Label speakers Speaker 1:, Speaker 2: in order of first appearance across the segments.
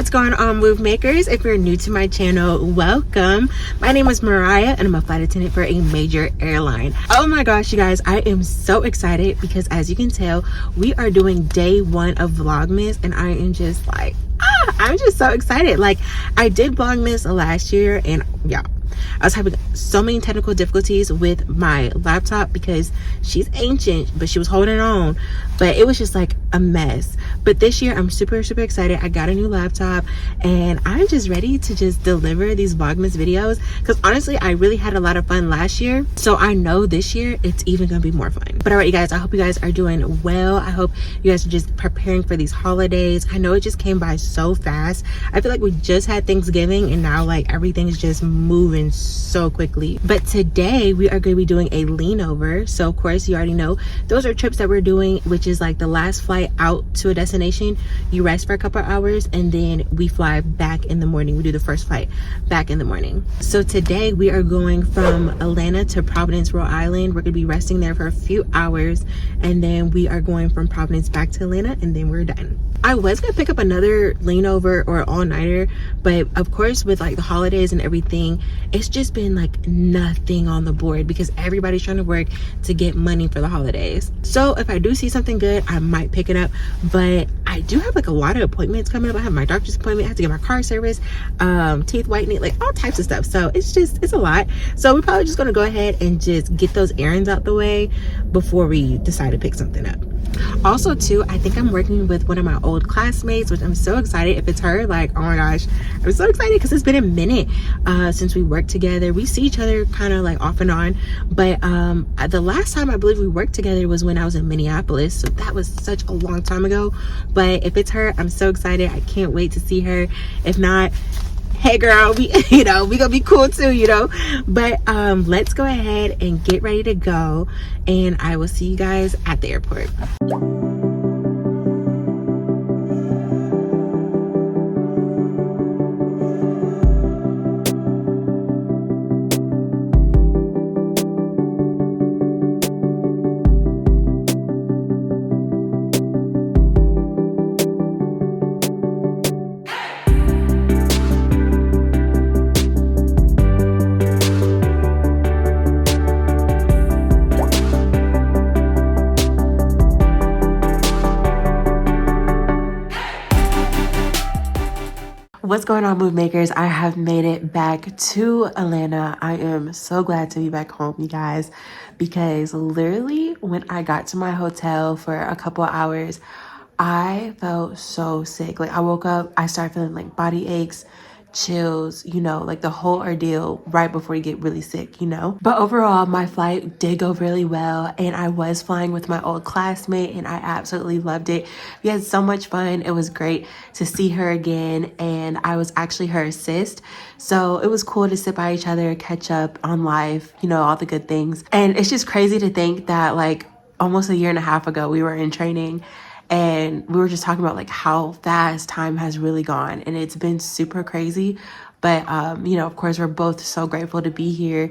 Speaker 1: What's going on, Move Makers? If you're new to my channel, welcome. My name is Moriah and I'm a flight attendant for a major airline. Oh my gosh, you guys, I am so excited because as you can tell, we are doing day one of Vlogmas and I am just like, I'm just so excited. Like, I did Vlogmas last year and yeah, I was having so many technical difficulties with my laptop because she's ancient, but she was holding on. But it was just like a mess. But this year, I'm super excited. I got a new laptop and I'm just ready to just deliver these Vlogmas videos. Because honestly, I really had a lot of fun last year. So I know this year, it's even going to be more fun. But all right, you guys, I hope you guys are doing well. I hope you guys are just preparing for these holidays. I know it just came by so fast. I feel like we just had Thanksgiving and now like everything's just moving so quickly. But today we are going to be doing a lean over. So of course you already know those are trips that we're doing, which is like the last flight out to a destination. You rest for a couple hours and then we fly back in the morning. We do the first flight back in the morning. So today we are going from Atlanta to Providence, Rhode Island. We're going to be resting there for a few hours and then we are going from Providence back to Atlanta and then we're done. I was gonna pick up another lean over or all-nighter, but of course with like the holidays and everything, it's just been like nothing on the board because everybody's trying to work to get money for the holidays. So if I do see something good, I might pick it up, but I do have like a lot of appointments coming up. I have my doctor's appointment, I have to get my car service, teeth whitening, like all types of stuff. So it's a lot. So we're probably just gonna go ahead and just get those errands out the way before we decide to pick something up. Also too, I think I'm working with one of my old classmates, which I'm so excited. If it's her, like, oh my gosh, I'm so excited because it's been a minute since we worked together. We see each other kind of like off and on, but the last time I believe we worked together was when I was in Minneapolis, so that was such a long time ago. But if it's her, I'm so excited. I can't wait to see her. If not, hey girl, we gonna be cool too, but let's go ahead and get ready to go and I will see you guys at the airport. What's going on, Move Makers? I have made it back to Atlanta. I am so glad to be back home, you guys, because literally when I got to my hotel for a couple of hours, I felt so sick. Like I woke up, I started feeling like body aches, chills, like the whole ordeal right before you get really sick, But overall, my flight did go really well and I was flying with my old classmate and I absolutely loved it. We had so much fun. It was great to see her again and I was actually her assist. So it was cool to sit by each other, catch up on life, all the good things. And it's just crazy to think that like almost a year and a half ago, we were in training and we were just talking about like how fast time has really gone and it's been super crazy. But, of course, we're both so grateful to be here.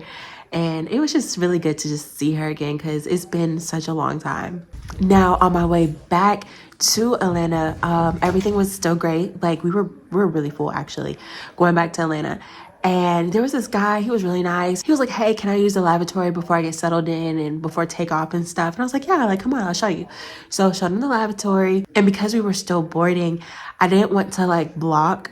Speaker 1: And it was just really good to just see her again because it's been such a long time. Now, on my way back to Atlanta, everything was still great. Like we were really full actually going back to Atlanta. And there was this guy, he was really nice. He was like, hey, can I use the lavatory before I get settled in and before takeoff and stuff? And I was like, yeah, like, come on, I'll show you. So I showed him the lavatory. And because we were still boarding, I didn't want to like block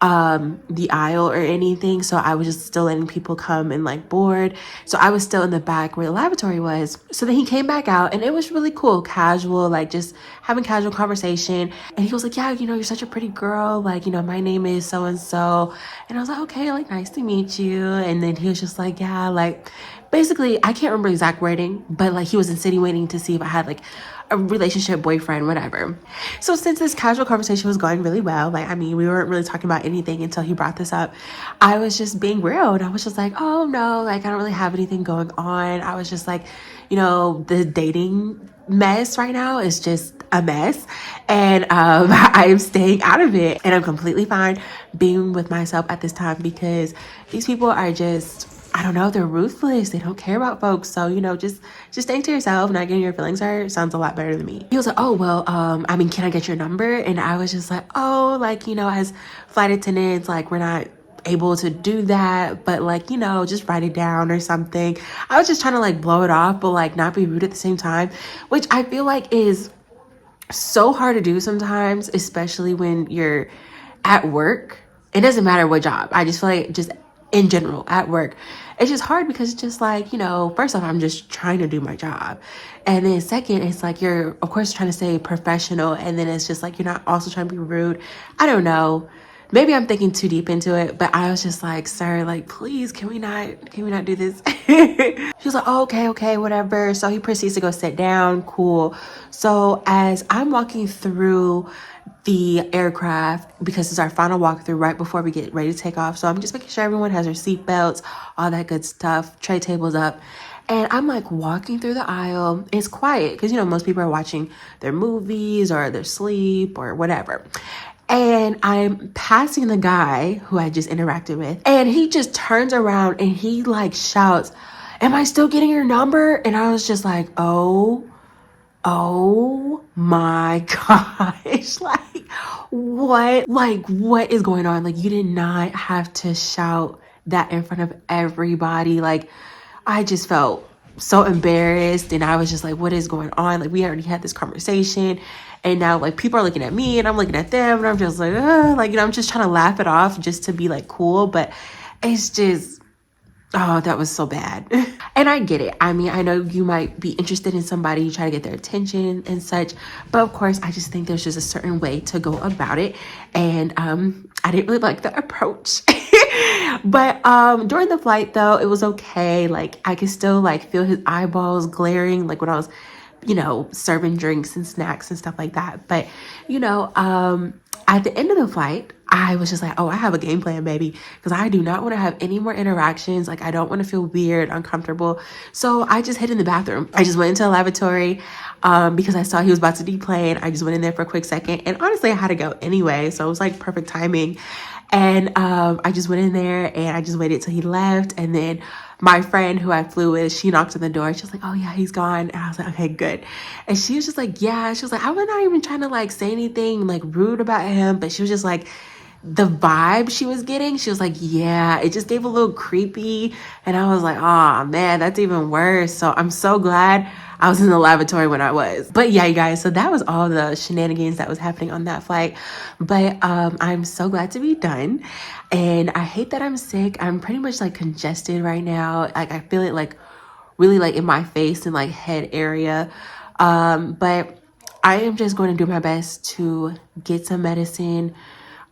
Speaker 1: the aisle or anything. So I was just still letting people come and like board. So I was still in the back where the lavatory was. So then he came back out and it was really cool, casual, like just having casual conversation. And he was like, yeah, you're such a pretty girl. Like, my name is so-and-so. And I was like, okay, like nice to meet you. And then he was just like, yeah, like basically, I can't remember exact wording, but like he was insinuating to see if I had like a relationship, boyfriend, whatever. So since this casual conversation was going really well, like, we weren't really talking about anything until he brought this up. I was just being real. And I was just like, oh no, like I don't really have anything going on. I was just like, the dating mess right now is just a mess. And I'm staying out of it. And I'm completely fine being with myself at this time because these people are just, I don't know, they're ruthless. They don't care about folks. So, you know, just stay to yourself, not getting your feelings hurt sounds a lot better than me. He was like, oh, well, I mean, can I get your number? And I was just like, oh, like, you know, as flight attendants, like, we're not able to do that, but like, you know, just write it down or something. I was just trying to like blow it off, but like not be rude at the same time, which I feel like is so hard to do sometimes, especially when you're at work. It doesn't matter what job. I just feel like just in general at work, it's just hard because it's just like, you know, first off, I'm just trying to do my job. And then second, it's like you're of course trying to stay professional. And then it's just like, you're not also trying to be rude. I don't know. Maybe I'm thinking too deep into it, but I was just like, sir, like, please, can we not do this? She was like, oh, okay, whatever. So he proceeds to go sit down. Cool. So as I'm walking through the aircraft, because it's our final walkthrough right before we get ready to take off. So I'm just making sure everyone has their seatbelts, all that good stuff, tray tables up. And I'm like walking through the aisle. It's quiet because, you know, most people are watching their movies or their sleep or whatever. And I'm passing the guy who I just interacted with, and he just turns around and he like shouts, am I still getting your number? And I was just like, oh my gosh, like what is going on? Like, you did not have to shout that in front of everybody. Like, I just felt so embarrassed, and I was just like, what is going on? Like, we already had this conversation, and now like people are looking at me and I'm looking at them, and I'm just like, like, you know, I'm just trying to laugh it off just to be like cool, but it's just, oh, that was so bad. And I get it. I mean, I know you might be interested in somebody, you try to get their attention and such, but of course, I just think there's just a certain way to go about it. And I didn't really like the approach. But during the flight though, it was okay. Like, I could still like feel his eyeballs glaring, like when I was, you know, serving drinks and snacks and stuff like that. But, you know, at the end of the flight, I was just like, oh, I have a game plan, baby, because I do not want to have any more interactions. Like, I don't want to feel weird, uncomfortable. So I just hid in the bathroom. I just went into the lavatory because I saw he was about to deplane. I just went in there for a quick second. And honestly, I had to go anyway. So it was like perfect timing. And I just went in there and I just waited till he left. And then my friend who I flew with, she knocked on the door. She was like, oh yeah, he's gone. And I was like, okay, good. And she was just like, yeah. She was like, I was not even trying to like say anything like rude about him. But she was just like, the vibe she was getting, she was like, yeah, it just gave a little creepy. And I was like, oh man, that's even worse. So I'm so glad I was in the lavatory when I was. But yeah, you guys, so that was all the shenanigans that was happening on that flight. But I'm so glad to be done. And I hate that I'm sick. I'm pretty much like congested right now. Like, I feel it like really like in my face and like head area. But I am just going to do my best to get some medicine,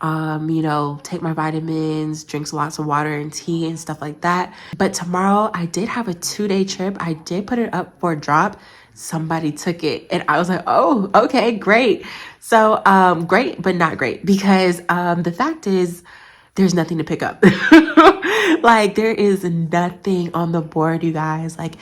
Speaker 1: you know, take my vitamins, drink lots of water and tea and stuff like that. But tomorrow I did have a 2-day trip. I did put it up for a drop. Somebody took it and I was like, oh, okay, great. So, great, but not great, because, the fact is there's nothing to pick up. Like, there is nothing on the board, you guys. Like,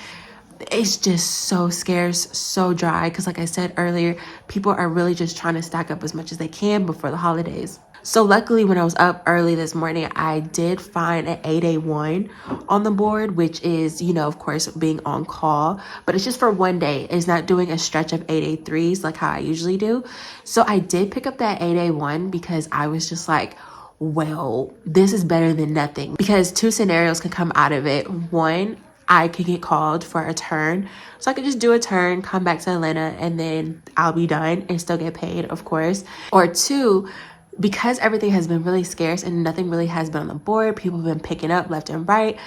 Speaker 1: it's just so scarce, so dry. Because like I said earlier, people are really just trying to stack up as much as they can before the holidays. So luckily, when I was up early this morning, I did find an 8A1 on the board, which is, you know, of course, being on call, but it's just for one day. It's not doing a stretch of 8A3s like how I usually do. So I did pick up that 8A1 because I was just like, well, this is better than nothing, because 2 scenarios can come out of it. One, I could get called for a turn. So I could just do a turn, come back to Atlanta, and then I'll be done and still get paid, of course. Or 2, because everything has been really scarce and nothing really has been on the board, people have been picking up left and right,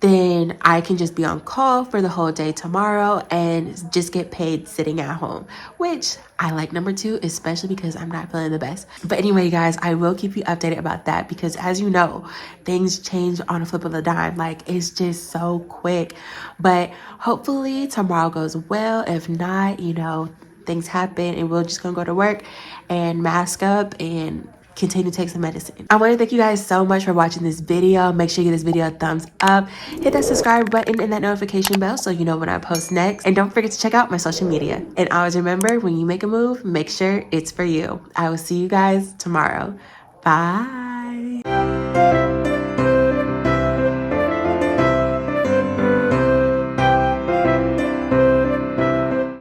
Speaker 1: then I can just be on call for the whole day tomorrow and just get paid sitting at home, which I like number 2, especially because I'm not feeling the best. But anyway, guys, I will keep you updated about that, because as you know, things change on a flip of a dime. Like, it's just so quick. But hopefully tomorrow goes well. If not, you know, things happen and we're just gonna go to work and mask up and continue to take some medicine. I want to thank you guys so much for watching this video. Make sure you give this video a thumbs up, hit that subscribe button and that notification bell so you know when I post next, and don't forget to check out my social media. And always remember, when you make a move, make sure it's for you. I will see you guys tomorrow. Bye.